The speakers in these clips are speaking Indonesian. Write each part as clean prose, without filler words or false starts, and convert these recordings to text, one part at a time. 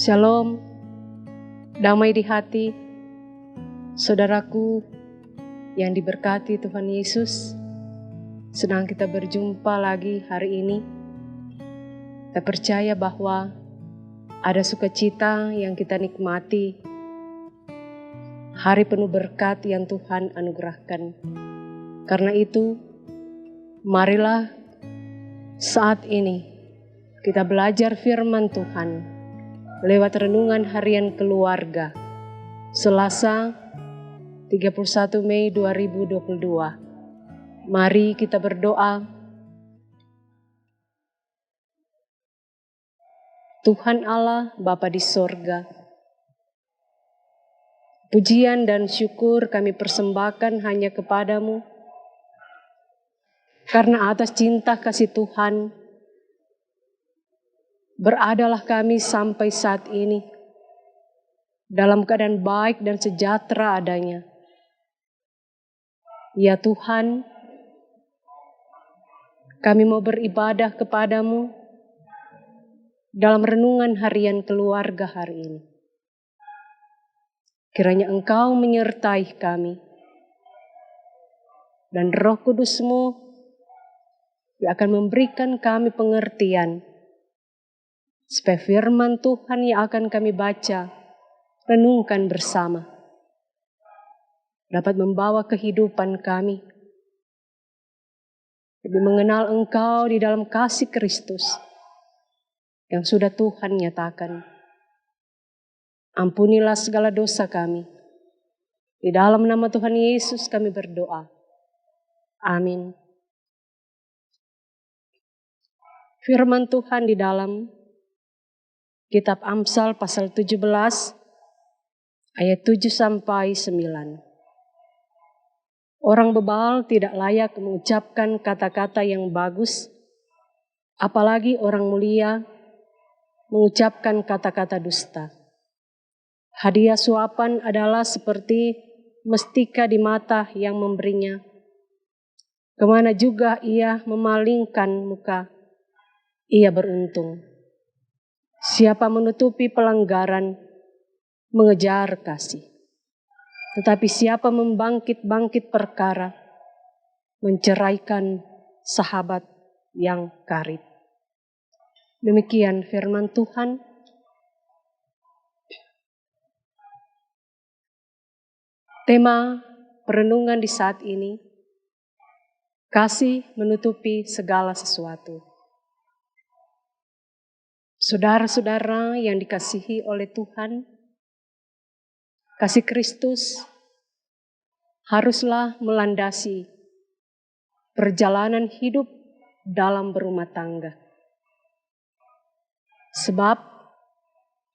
Shalom, damai di hati, saudaraku yang diberkati Tuhan Yesus. Senang kita berjumpa lagi hari ini. Kita percaya bahwa ada sukacita yang kita nikmati, hari penuh berkat yang Tuhan anugerahkan. Karena itu, marilah saat ini kita belajar firman Tuhan lewat renungan harian keluarga, Selasa 31 Mei 2022. Mari kita berdoa. Tuhan Allah Bapa di sorga, pujian dan syukur kami persembahkan hanya kepadamu, karena atas cinta kasih Tuhan, beradalah kami sampai saat ini, dalam keadaan baik dan sejahtera adanya. Ya Tuhan, kami mau beribadah kepadamu dalam renungan harian keluarga hari ini. Kiranya Engkau menyertai kami, dan Roh Kudus-Mu yang akan memberikan kami pengertian, supaya firman Tuhan yang akan kami baca, renungkan bersama, dapat membawa kehidupan kami lebih mengenal Engkau di dalam kasih Kristus yang sudah Tuhan nyatakan. Ampunilah segala dosa kami. Di dalam nama Tuhan Yesus kami berdoa. Amin. Firman Tuhan di dalam Kitab Amsal pasal 17 ayat 7-9. Orang bebal tidak layak mengucapkan kata-kata yang bagus, apalagi orang mulia mengucapkan kata-kata dusta. Hadiah suapan adalah seperti mestika di mata yang memberinya. Kemana juga ia memalingkan muka, ia beruntung. Siapa menutupi pelanggaran, mengejar kasih. Tetapi siapa membangkit-bangkit perkara, menceraikan sahabat yang karib. Demikian firman Tuhan. Tema perenungan di saat ini, kasih menutupi segala sesuatu. Saudara-saudara yang dikasihi oleh Tuhan, kasih Kristus haruslah melandasi perjalanan hidup dalam berumah tangga. Sebab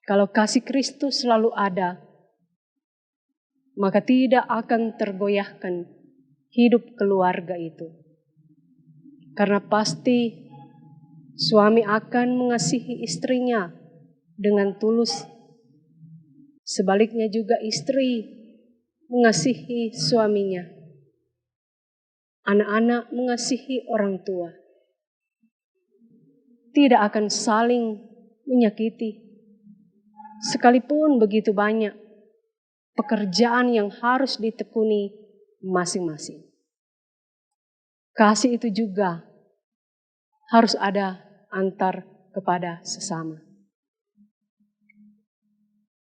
kalau kasih Kristus selalu ada, maka tidak akan tergoyahkan hidup keluarga itu. Karena pasti suami akan mengasihi istrinya dengan tulus. Sebaliknya juga istri mengasihi suaminya. Anak-anak mengasihi orang tua. Tidak akan saling menyakiti. Sekalipun begitu banyak pekerjaan yang harus ditekuni masing-masing. Kasih itu juga harus ada antar kepada sesama.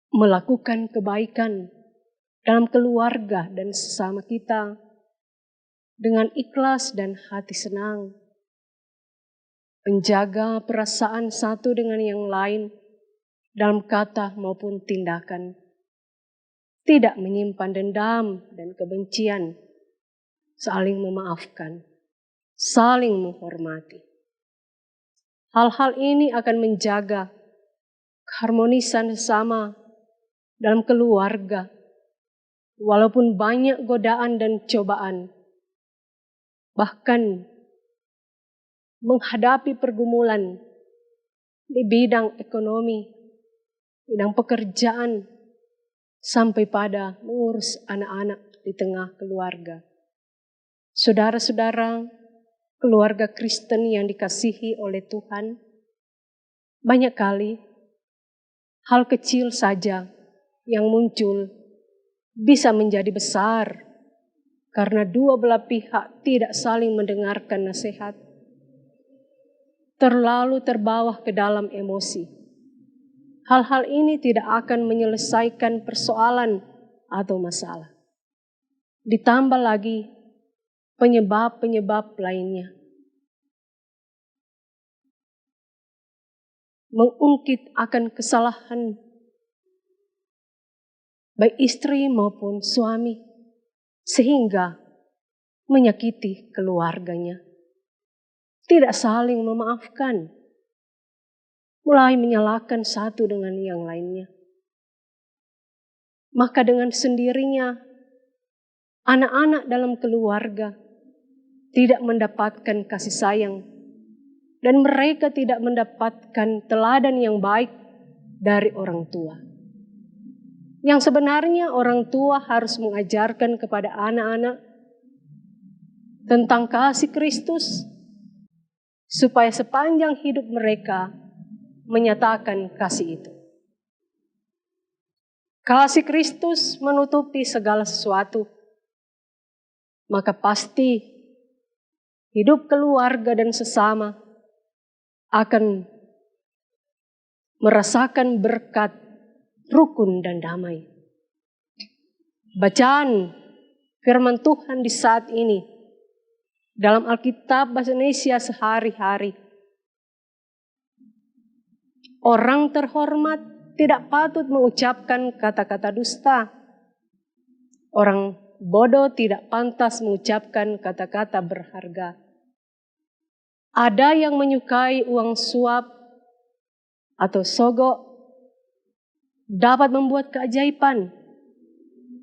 Melakukan kebaikan dalam keluarga dan sesama kita dengan ikhlas dan hati senang. Menjaga perasaan satu dengan yang lain dalam kata maupun tindakan. Tidak menyimpan dendam dan kebencian. Saling memaafkan. Saling menghormati. Hal-hal ini akan menjaga keharmonisan sesama dalam keluarga, walaupun banyak godaan dan cobaan, bahkan menghadapi pergumulan di bidang ekonomi, bidang pekerjaan, sampai pada mengurus anak-anak di tengah keluarga. Saudara-saudara, keluarga Kristen yang dikasihi oleh Tuhan, banyak kali hal kecil saja yang muncul bisa menjadi besar karena dua belah pihak tidak saling mendengarkan nasihat, terlalu terbawa ke dalam emosi. Hal-hal ini tidak akan menyelesaikan persoalan atau masalah. Ditambah lagi penyebab-penyebab lainnya. Mengungkit akan kesalahan baik istri maupun suami, sehingga menyakiti keluarganya. Tidak saling memaafkan, mulai menyalahkan satu dengan yang lainnya. Maka dengan sendirinya, anak-anak dalam keluarga tidak mendapatkan kasih sayang, dan mereka tidak mendapatkan teladan yang baik dari orang tua. Yang sebenarnya orang tua harus mengajarkan kepada anak-anak tentang kasih Kristus, supaya sepanjang hidup mereka menyatakan kasih itu. Kasih Kristus menutupi segala sesuatu, maka pasti hidup keluarga dan sesama akan merasakan berkat rukun dan damai. Bacaan firman Tuhan di saat ini dalam Alkitab Bahasa Indonesia sehari-hari. Orang terhormat tidak patut mengucapkan kata-kata dusta. Orang bodoh tidak pantas mengucapkan kata-kata berharga. Ada yang menyukai uang suap atau sogok dapat membuat keajaiban.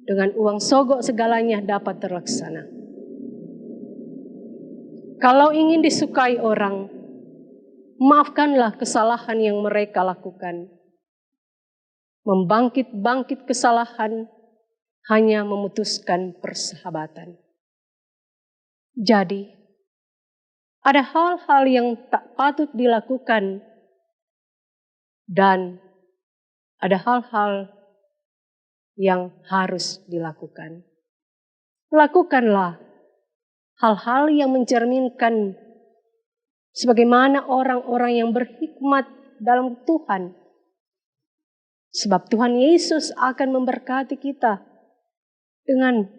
Dengan uang sogok segalanya dapat terlaksana. Kalau ingin disukai orang, maafkanlah kesalahan yang mereka lakukan. Membangkit-bangkit kesalahan hanya memutuskan persahabatan. Jadi, ada hal-hal yang tak patut dilakukan dan ada hal-hal yang harus dilakukan. Lakukanlah hal-hal yang mencerminkan sebagaimana orang-orang yang berhikmat dalam Tuhan. Sebab Tuhan Yesus akan memberkati kita dengan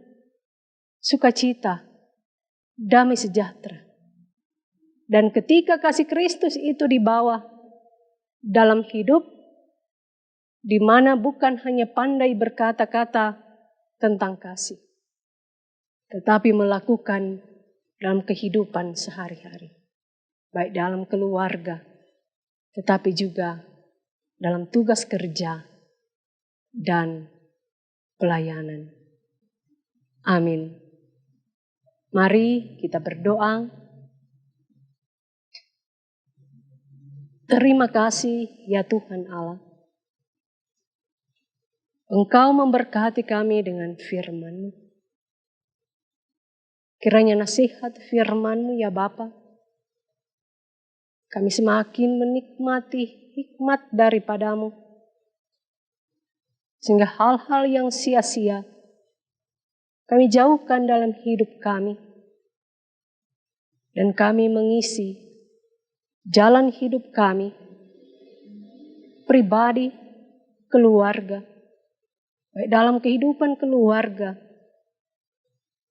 sukacita, damai sejahtera. Dan ketika kasih Kristus itu dibawa dalam hidup, di mana bukan hanya pandai berkata-kata tentang kasih, tetapi melakukan dalam kehidupan sehari-hari. Baik dalam keluarga, tetapi juga dalam tugas kerja dan pelayanan. Amin. Mari kita berdoa. Terima kasih ya Tuhan Allah. Engkau memberkati kami dengan firman-Mu. Kiranya nasihat firman-Mu ya Bapa, kami semakin menikmati hikmat daripada-Mu. Sehingga hal-hal yang sia-sia kami jauhkan dalam hidup kami. Dan kami mengisi jalan hidup kami, pribadi, keluarga, baik dalam kehidupan keluarga,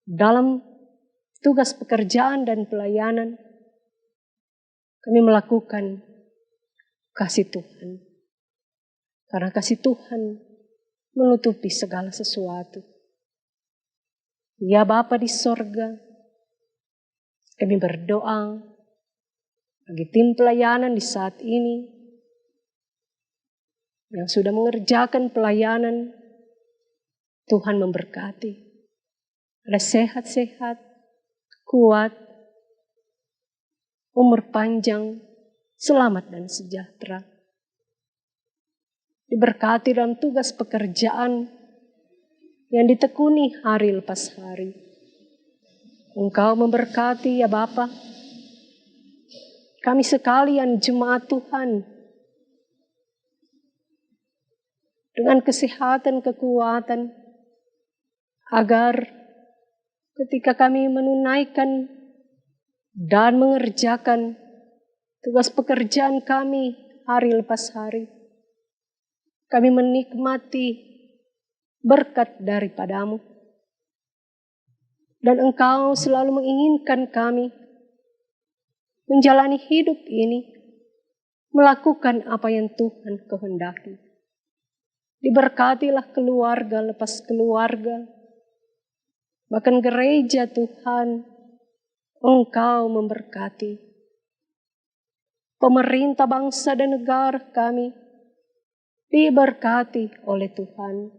dalam tugas pekerjaan dan pelayanan, kami melakukan kasih Tuhan. Karena kasih Tuhan menutupi segala sesuatu. Ya Bapa di sorga, kami berdoa bagi tim pelayanan di saat ini yang sudah mengerjakan pelayanan. Tuhan memberkati. Ada sehat-sehat, kuat, umur panjang, selamat dan sejahtera. Diberkati dalam tugas pekerjaan yang ditekuni hari lepas hari. Engkau memberkati ya Bapa. Kami sekalian jemaat Tuhan dengan kesehatan, kekuatan, agar ketika kami menunaikan dan mengerjakan tugas pekerjaan kami hari lepas hari, kami menikmati berkat daripadamu. Dan Engkau selalu menginginkan kami menjalani hidup ini, melakukan apa yang Tuhan kehendaki. Diberkatilah keluarga lepas keluarga, bahkan gereja Tuhan, Engkau memberkati. Pemerintah bangsa dan negara kami diberkati oleh Tuhan.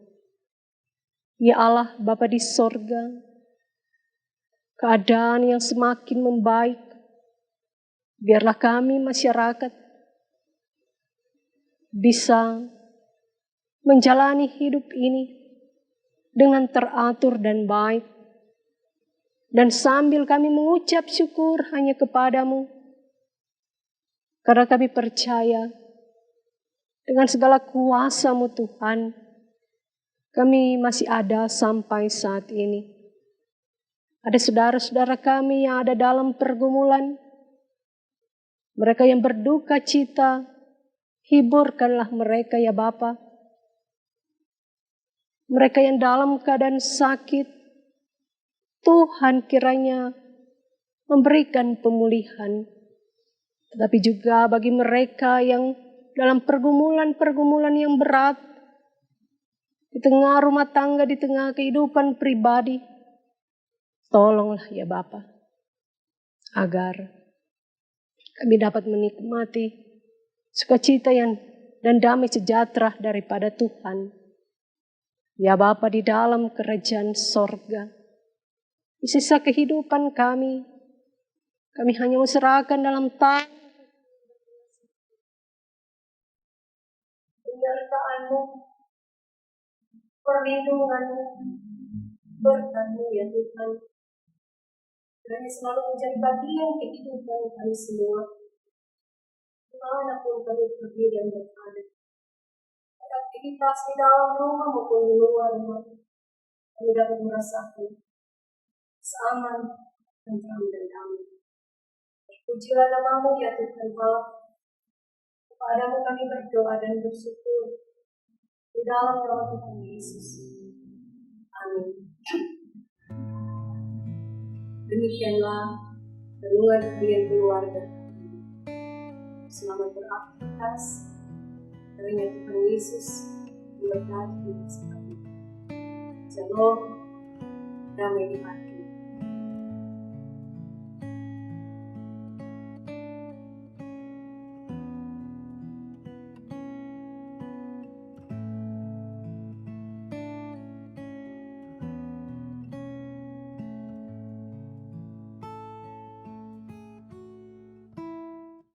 Ya Allah Bapa di sorga, keadaan yang semakin membaik, biarlah kami masyarakat bisa menjalani hidup ini dengan teratur dan baik. Dan sambil kami mengucap syukur hanya kepadamu, karena kami percaya dengan segala kuasa-Mu Tuhan, kami masih ada sampai saat ini. Ada saudara-saudara kami yang ada dalam pergumulan, mereka yang berduka cita, hiburkanlah mereka ya Bapa. Mereka yang dalam keadaan sakit, Tuhan kiranya memberikan pemulihan. Tetapi juga bagi mereka yang dalam pergumulan-pergumulan yang berat, di tengah rumah tangga, di tengah kehidupan pribadi, tolonglah ya Bapa, agar kami dapat menikmati sukacita dan damai sejahtera daripada Tuhan. Ya Bapa di dalam kerajaan sorga, di sisa kehidupan kami hanya serahkan dalam tangan penyertaan-Mu, perlindungan-Mu, berkat-Mu ya Tuhan. Kiranya selalu menjadi bagian kehidupan kami semua, dimanapun kami pergi dan berada. Aktivitas di dalam rumah maupun di luar rumah, kami dapat merasakan keaman, tentram dan damai. Pujilah nama-Mu ya Tuhan Allah. Kepadamu kami berdoa dan bersyukur di dalam nama Tuhan Yesus. Amin. Demikianlah renungan harian keluarga. Selamat beraktivitas. Kiranya Tuhan Yesus memberkati kita sekalian. Shalom, damai di hati.